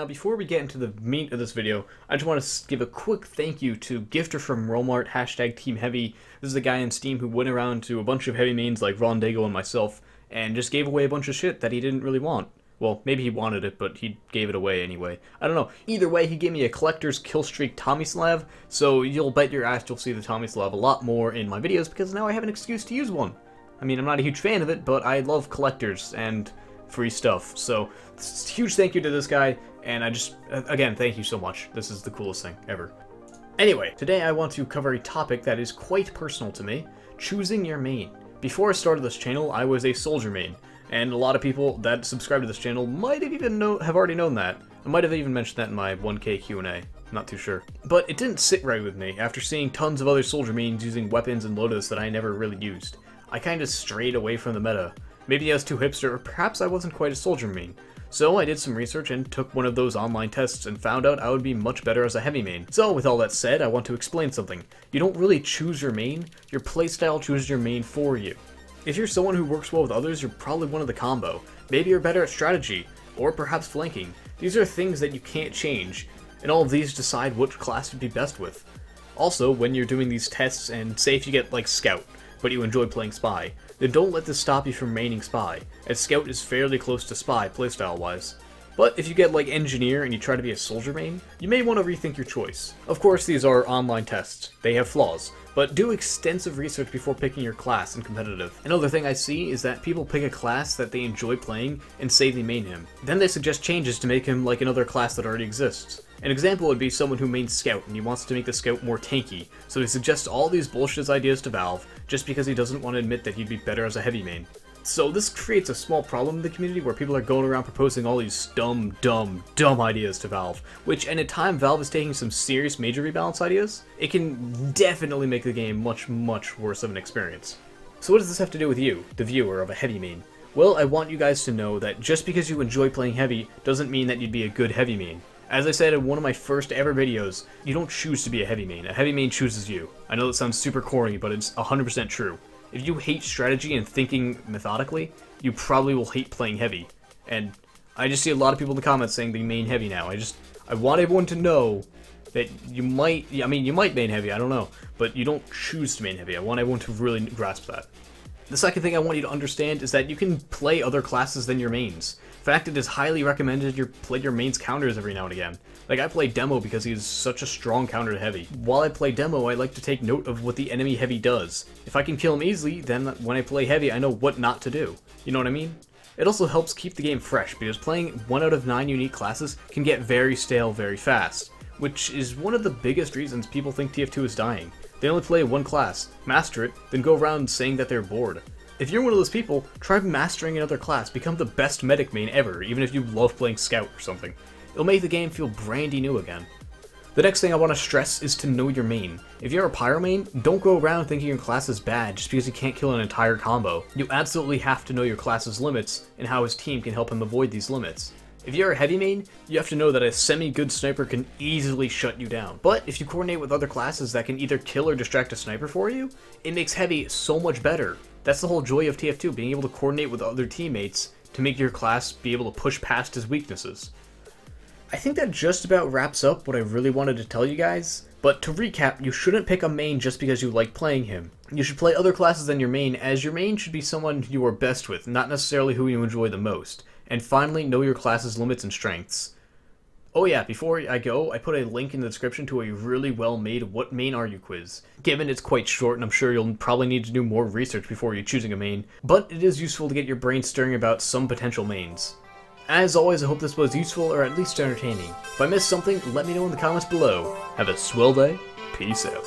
now before we get into the meat of this video, I just want to give a quick thank you to Gifter from Walmart, #TeamHeavy. This is a guy on Steam who went around to a bunch of heavy mains like Rondago and myself, and just gave away a bunch of shit that he didn't really want. Well, maybe he wanted it, but he gave it away anyway. I don't know. Either way, he gave me a collector's killstreak Tomislav, so you'll bet your ass you'll see the Tomislav a lot more in my videos, because now I have an excuse to use one. I mean, I'm not a huge fan of it, but I love collectors and free stuff, so huge thank you to this guy, and I just, again, thank you so much. This is the coolest thing ever. Anyway, today I want to cover a topic that is quite personal to me, choosing your main. Before I started this channel, I was a soldier main, and a lot of people that subscribe to this channel might have even have already known that. I might have even mentioned that in my 1K Q&A, not too sure. But it didn't sit right with me after seeing tons of other soldier mains using weapons and loadout that I never really used. I kinda strayed away from the meta. Maybe I was too hipster, or perhaps I wasn't quite a soldier main. So I did some research and took one of those online tests and found out I would be much better as a heavy main. So with all that said, I want to explain something. You don't really choose your main, your playstyle chooses your main for you. If you're someone who works well with others, you're probably one of the combo. Maybe you're better at strategy, or perhaps flanking. These are things that you can't change, and all of these decide which class you'd be best with. Also, when you're doing these tests, and say if you get like Scout, but you enjoy playing Spy, then don't let this stop you from maining Spy, as Scout is fairly close to Spy playstyle-wise. But if you get like Engineer and you try to be a soldier main, you may want to rethink your choice. Of course, these are online tests. They have flaws, but do extensive research before picking your class in competitive. Another thing I see is that people pick a class that they enjoy playing and say they main him. Then they suggest changes to make him like another class that already exists. An example would be someone who mains Scout and he wants to make the Scout more tanky, so he suggests all these bullshit ideas to Valve just because he doesn't want to admit that he'd be better as a heavy main. So this creates a small problem in the community where people are going around proposing all these dumb ideas to Valve, which at a time Valve is taking some serious major rebalance ideas, it can definitely make the game much worse of an experience. So what does this have to do with you, the viewer of a heavy main? Well, I want you guys to know that just because you enjoy playing heavy doesn't mean that you'd be a good heavy main. As I said in one of my first ever videos, you don't choose to be a heavy main chooses you. I know that sounds super corny, but it's 100% true. If you hate strategy and thinking methodically, you probably will hate playing heavy. And I just see a lot of people in the comments saying they main heavy now. I want everyone to know that you might main heavy, I don't know, but you don't choose to main heavy. I want everyone to really grasp that. The second thing I want you to understand is that you can play other classes than your mains. In fact, it is highly recommended you play your mains counters every now and again. Like, I play Demo because he is such a strong counter to heavy. While I play Demo, I like to take note of what the enemy heavy does. If I can kill him easily, then when I play heavy, I know what not to do. You know what I mean? It also helps keep the game fresh, because playing 1 out of 9 unique classes can get very stale very fast, which is one of the biggest reasons people think TF2 is dying. They only play one class, master it, then go around saying that they're bored. If you're one of those people, try mastering another class, become the best medic main ever, even if you love playing Scout or something. It'll make the game feel brandy new again. The next thing I want to stress is to know your main. If you're a pyro main, don't go around thinking your class is bad just because you can't kill an entire combo. You absolutely have to know your class's limits and how his team can help him avoid these limits. If you're a heavy main, you have to know that a semi-good sniper can easily shut you down. But if you coordinate with other classes that can either kill or distract a sniper for you, it makes heavy so much better. That's the whole joy of TF2, being able to coordinate with other teammates to make your class be able to push past his weaknesses. I think that just about wraps up what I really wanted to tell you guys, but to recap, you shouldn't pick a main just because you like playing him. You should play other classes than your main, as your main should be someone you are best with, not necessarily who you enjoy the most. And finally, know your class's limits and strengths. Oh yeah, before I go, I put a link in the description to a really well-made What Main Are You quiz. Given it's quite short and I'm sure you'll probably need to do more research before you're choosing a main, but it is useful to get your brain stirring about some potential mains. As always, I hope this was useful or at least entertaining. If I missed something, let me know in the comments below. Have a swell day. Peace out.